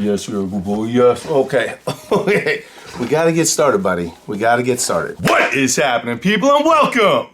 Yes, you're a good boy. Yes. Okay. Okay. We gotta get started, buddy. We gotta get started. What is happening, people, and welcome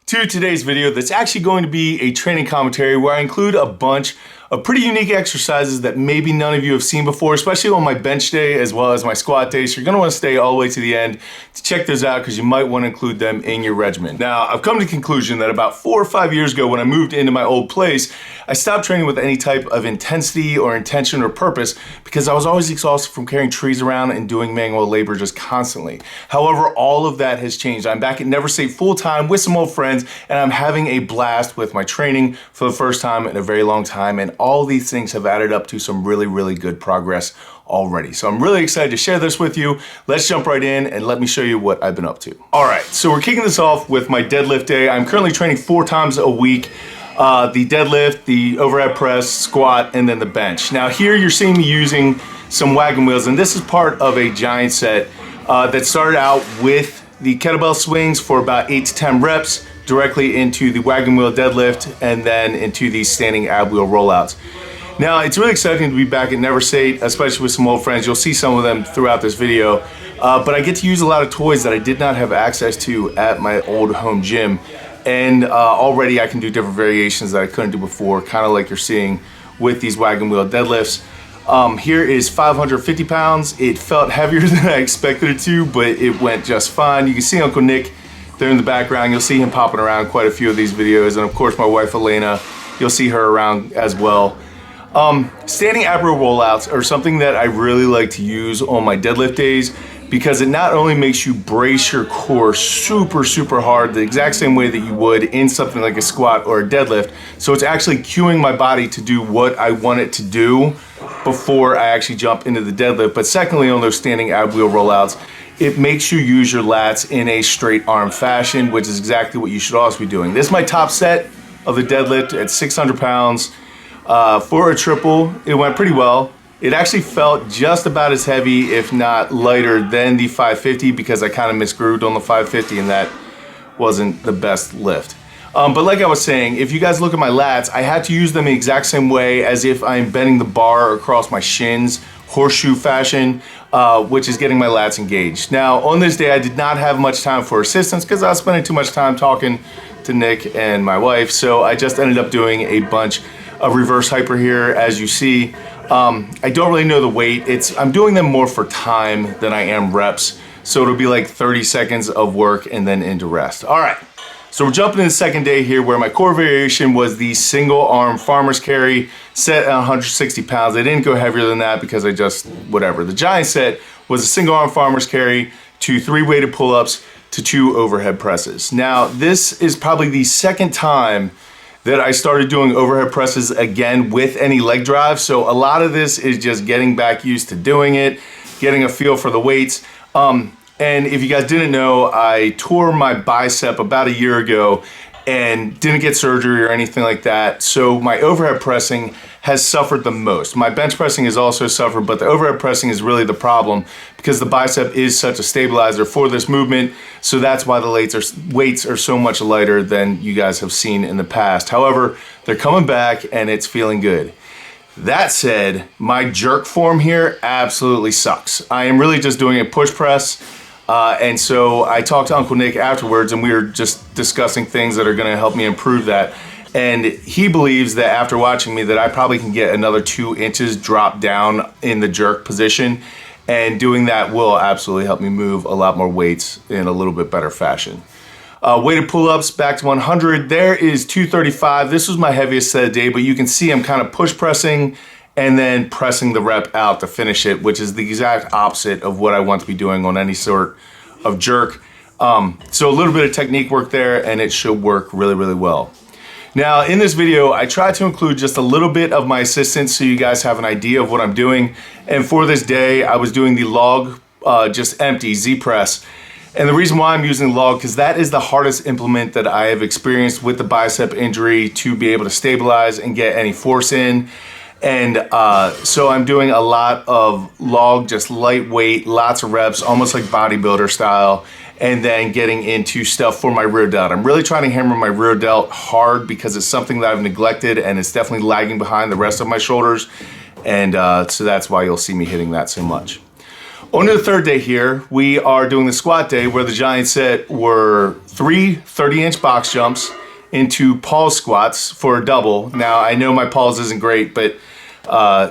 to today's video that's actually going to be a training commentary where I include a bunch of pretty unique exercises that maybe none of you have seen before, especially on my bench day as well as my squat day. So you're gonna wanna stay all the way to the end to check those out because you might wanna include them in your regimen. Now, I've come to the conclusion that about 4 or 5 years ago when I moved into my old place, I stopped training with any type of intensity or intention or purpose because I was always exhausted from carrying trees around and doing manual labor just constantly. However, all of that has changed. I'm back at Never Say full time with some old friends and I'm having a blast with my training for the first time in a very long time, and all these things have added up to some really, really good progress already. So I'm really excited to share this with you. Let's jump right in and let me show you what I've been up to. All right, so we're kicking this off with my deadlift day. I'm currently training 4 times a week. The deadlift, the overhead press, squat, and then the bench. Now here you're seeing me using some wagon wheels, and this is part of a giant set that started out with the kettlebell swings for about 8 to 10 reps directly into the wagon wheel deadlift and then into the standing ab wheel rollouts. Now it's really exciting to be back at Never Say, especially with some old friends. You'll see some of them throughout this video, but I get to use a lot of toys that I did not have access to at my old home gym. And already I can do different variations that I couldn't do before, kind of like you're seeing with these wagon wheel deadlifts. Here is 550 pounds. It felt heavier than I expected it to, but it went just fine. You can see Uncle Nick there in the background. You'll see him popping around quite a few of these videos. And of course my wife Elena, you'll see her around as well. Standing ab row rollouts are something that I really like to use on my deadlift days, because it not only makes you brace your core super hard the exact same way that you would in something like a squat or a deadlift, so it's actually cueing my body to do what I want it to do before I actually jump into the deadlift. But secondly, on those standing ab wheel rollouts, it makes you use your lats in a straight arm fashion, which is exactly what you should also be doing. This is my top set of the deadlift at 600 pounds. For a triple, it went pretty well. It actually felt just about as heavy, if not lighter, than the 550 because I kind of misgrooved on the 550 and that wasn't the best lift. But like I was saying, if you guys look at my lats, I had to use them the exact same way as if I'm bending the bar across my shins, horseshoe fashion, which is getting my lats engaged. Now, on this day, I did not have much time for assistance because I was spending too much time talking to Nick and my wife, so I just ended up doing a bunch of reverse hyper here, as you see. I don't really know the weight. I'm doing them more for time than I am reps. So it'll be like 30 seconds of work and then into rest. All right, so we're jumping in the second day here where my core variation was the single arm farmer's carry set at 160 pounds. I didn't go heavier than that because I just, whatever. The giant set was a single arm farmer's carry to 3 weighted pull-ups to 2 overhead presses. Now, this is probably the second time that I started doing overhead presses again with any leg drive. So a lot of this is just getting back used to doing it, getting a feel for the weights. And if you guys didn't know, I tore my bicep about a year ago and didn't get surgery or anything like that. So my overhead pressing has suffered the most. My bench pressing has also suffered, but the overhead pressing is really the problem because the bicep is such a stabilizer for this movement. So that's why the weights are so much lighter than you guys have seen in the past. However, they're coming back and it's feeling good. That said, my jerk form here absolutely sucks. I am really just doing a push press. And so I talked to Uncle Nick afterwards and we were just discussing things that are gonna help me improve that. And he believes that after watching me that I probably can get another 2 inches drop down in the jerk position. And doing that will absolutely help me move a lot more weights in a little bit better fashion. Weighted pull-ups back to 100. There is 235. This was my heaviest set of the day, but you can see I'm kind of push pressing and then pressing the rep out to finish it, which is the exact opposite of what I want to be doing on any sort of jerk. So a little bit of technique work there and it should work really well. Now in this video, I try to include just a little bit of my assistance so you guys have an idea of what I'm doing. And for this day, I was doing the log, just empty Z press. And the reason why I'm using log, because that is the hardest implement that I have experienced with the bicep injury to be able to stabilize and get any force in. And so I'm doing a lot of log, just lightweight, lots of reps, almost like bodybuilder style, and then getting into stuff for my rear delt. I'm really trying to hammer my rear delt hard because it's something that I've neglected and it's definitely lagging behind the rest of my shoulders. And so that's why you'll see me hitting that so much. On to the third day here, we are doing the squat day where the giant set were 3 30-inch box jumps into pause squats for a double. Now, I know my pause isn't great, but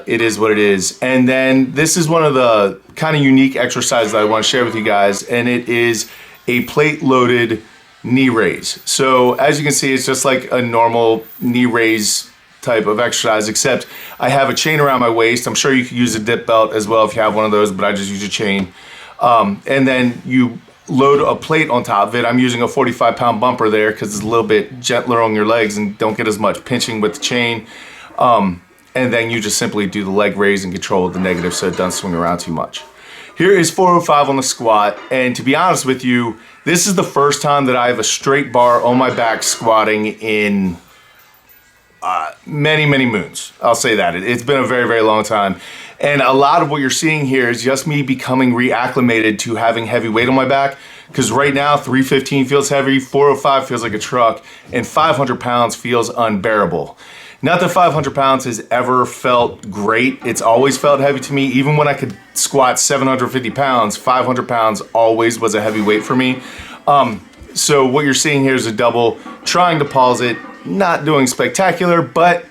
it is what it is. And then this is one of the kind of unique exercises that I want to share with you guys, and it is a plate-loaded knee raise. So as you can see, it's just like a normal knee raise type of exercise, except I have a chain around my waist. I'm sure you could use a dip belt as well if you have one of those, but I just use a chain. And then you load a plate on top of it. I'm using a 45-pound bumper there because it's a little bit gentler on your legs and don't get as much pinching with the chain. And then you just simply do the leg raise and control the negative so it doesn't swing around too much. Here is 405 on the squat, and to be honest with you, this is the first time that I have a straight bar on my back squatting in many moons. I'll say that. It's been a very long time. And a lot of what you're seeing here is just me becoming reacclimated to having heavy weight on my back. Because right now, 315 feels heavy, 405 feels like a truck, and 500 pounds feels unbearable. Not that 500 pounds has ever felt great. It's always felt heavy to me. Even when I could squat 750 pounds, 500 pounds always was a heavy weight for me. So what you're seeing here is a double, trying to pause it, not doing spectacular, but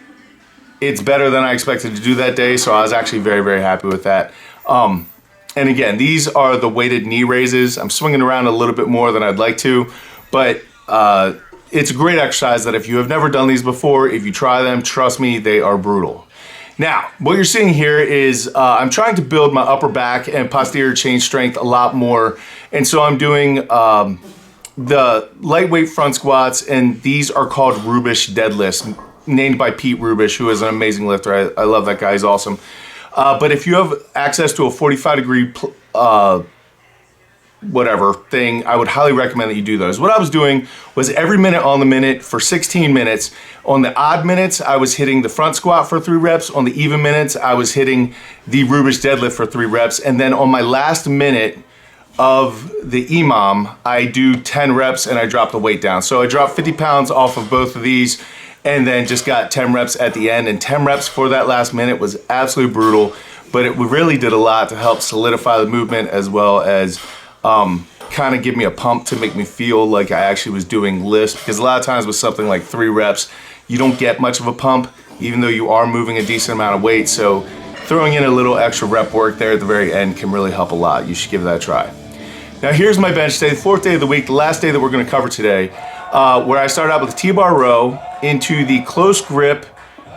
it's better than I expected to do that day, so I was actually very happy with that. And again, these are the weighted knee raises. I'm swinging around a little bit more than I'd like to, but it's a great exercise that if you have never done these before, if you try them, trust me, they are brutal. Now, what you're seeing here is I'm trying to build my upper back and posterior chain strength a lot more, and so I'm doing the lightweight front squats, and these are called Rubish deadlifts, named by Pete Rubish, who is an amazing lifter. I love that guy, he's awesome. But if you have access to a 45-degree whatever thing, I would highly recommend that you do those. What I was doing was every minute on the minute for 16 minutes. On the odd minutes, I was hitting the front squat for 3 reps. On the even minutes, I was hitting the Rubish deadlift for 3 reps. And then on my last minute of the EMOM, I do 10 reps and I drop the weight down. So I dropped 50 pounds off of both of these and then just got 10 reps at the end. And 10 reps for that last minute was absolutely brutal, but it really did a lot to help solidify the movement as well as kind of give me a pump to make me feel like I actually was doing lifts, because a lot of times with something like 3 reps, you don't get much of a pump, even though you are moving a decent amount of weight. So throwing in a little extra rep work there at the very end can really help a lot. You should give that a try. Now here's my bench day, the 4th day of the week, the last day that we're gonna cover today, where I started out with a T-bar row into the close grip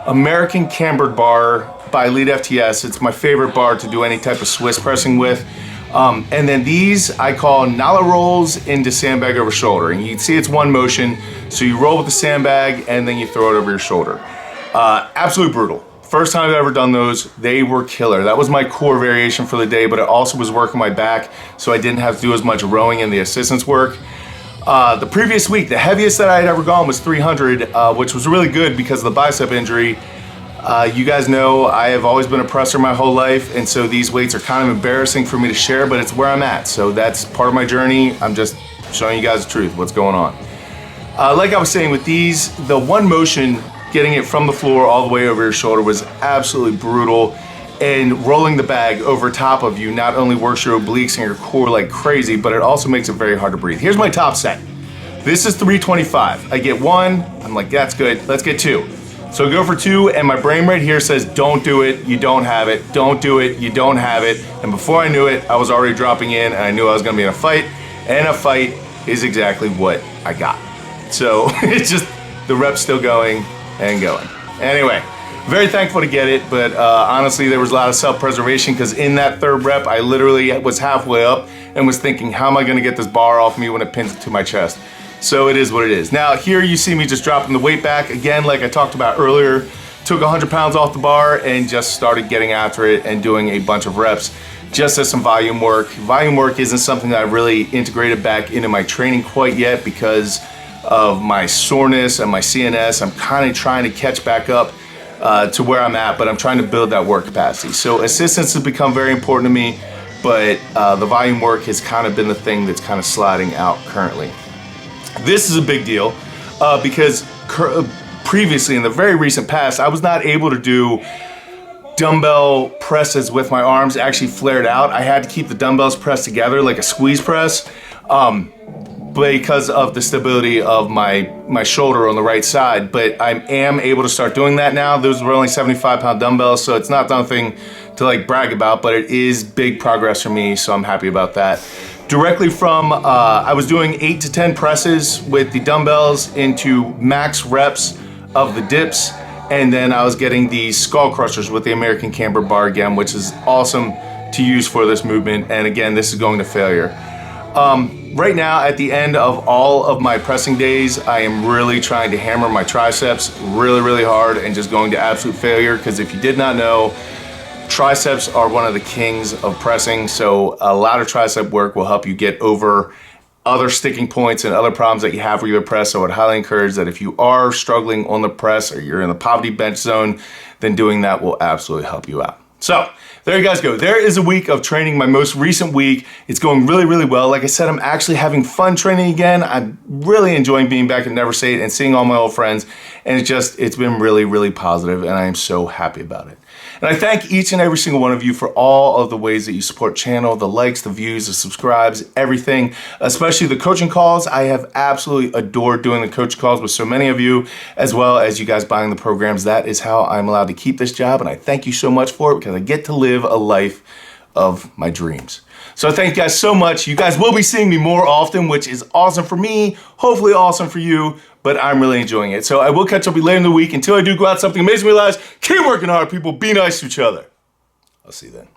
American cambered bar by Elite FTS. It's my favorite bar to do any type of Swiss pressing with. And then these I call Nala rolls into sandbag over shoulder. And you can see it's one motion. So you roll with the sandbag and then you throw it over your shoulder. Absolutely brutal. First time I've ever done those, they were killer. That was my core variation for the day, but it also was working my back, so I didn't have to do as much rowing in the assistance work. The previous week, the heaviest that I had ever gone was 300, which was really good because of the bicep injury. You guys know I have always been a presser my whole life, and so these weights are kind of embarrassing for me to share, but it's where I'm at. So that's part of my journey. I'm just showing you guys the truth, what's going on. Like I was saying with these, the one motion, getting it from the floor all the way over your shoulder, was absolutely brutal. And rolling the bag over top of you not only works your obliques and your core like crazy, but it also makes it very hard to breathe. Here's my top set. This is 325. I get 1, I'm like, that's good, let's get 2. So I go for 2, and my brain right here says, don't do it, you don't have it, don't do it, you don't have it. And before I knew it, I was already dropping in, and I knew I was gonna be in a fight, and a fight is exactly what I got. So it's just the reps still going and going. Anyway, very thankful to get it, but honestly, there was a lot of self-preservation, because in that 3rd rep, I literally was halfway up and was thinking, how am I gonna get this bar off me when it pins it to my chest? So it is what it is. Now here you see me just dropping the weight back. Again, like I talked about earlier, took 100 pounds off the bar and just started getting after it and doing a bunch of reps just as some volume work. Volume work isn't something that I really integrated back into my training quite yet because of my soreness and my CNS. I'm kind of trying to catch back up to where I'm at, but I'm trying to build that work capacity. So assistance has become very important to me, but the volume work has kind of been the thing that's kind of sliding out currently. This is a big deal because previously, in the very recent past, I was not able to do dumbbell presses with my arms actually flared out. I had to keep the dumbbells pressed together like a squeeze press because of the stability of my shoulder on the right side. But I am able to start doing that now. Those were only 75-pound dumbbells, so it's not something to like brag about, but it is big progress for me, so I'm happy about that. Directly from, I was doing 8 to 10 presses with the dumbbells into max reps of the dips, and then I was getting these skull crushers with the American camber bar again, which is awesome to use for this movement. And again, this is going to failure. Right now, at the end of all of my pressing days, I am really trying to hammer my triceps really, really hard and just going to absolute failure, because if you did not know, triceps are one of the kings of pressing. So a lot of tricep work will help you get over other sticking points and other problems that you have with your press. So I would highly encourage that if you are struggling on the press or you're in the poverty bench zone, then doing that will absolutely help you out. So there you guys go. There is a week of training, my most recent week. It's going really, really well. Like I said, I'm actually having fun training again. I'm really enjoying being back at Never Say It and seeing all my old friends. And it's been really, really positive, and I am so happy about it. And I thank each and every single one of you for all of the ways that you support channel, the likes, the views, the subscribes, everything, especially the coaching calls. I have absolutely adored doing the coaching calls with so many of you, as well as you guys buying the programs. That is how I'm allowed to keep this job, and I thank you so much for it, because I get to live a life of my dreams. So thank you guys so much. You guys will be seeing me more often, which is awesome for me, hopefully awesome for you, but I'm really enjoying it. So I will catch up with you later in the week. Until I do go out something amazing in your lives, keep working hard, people. Be nice to each other. I'll see you then.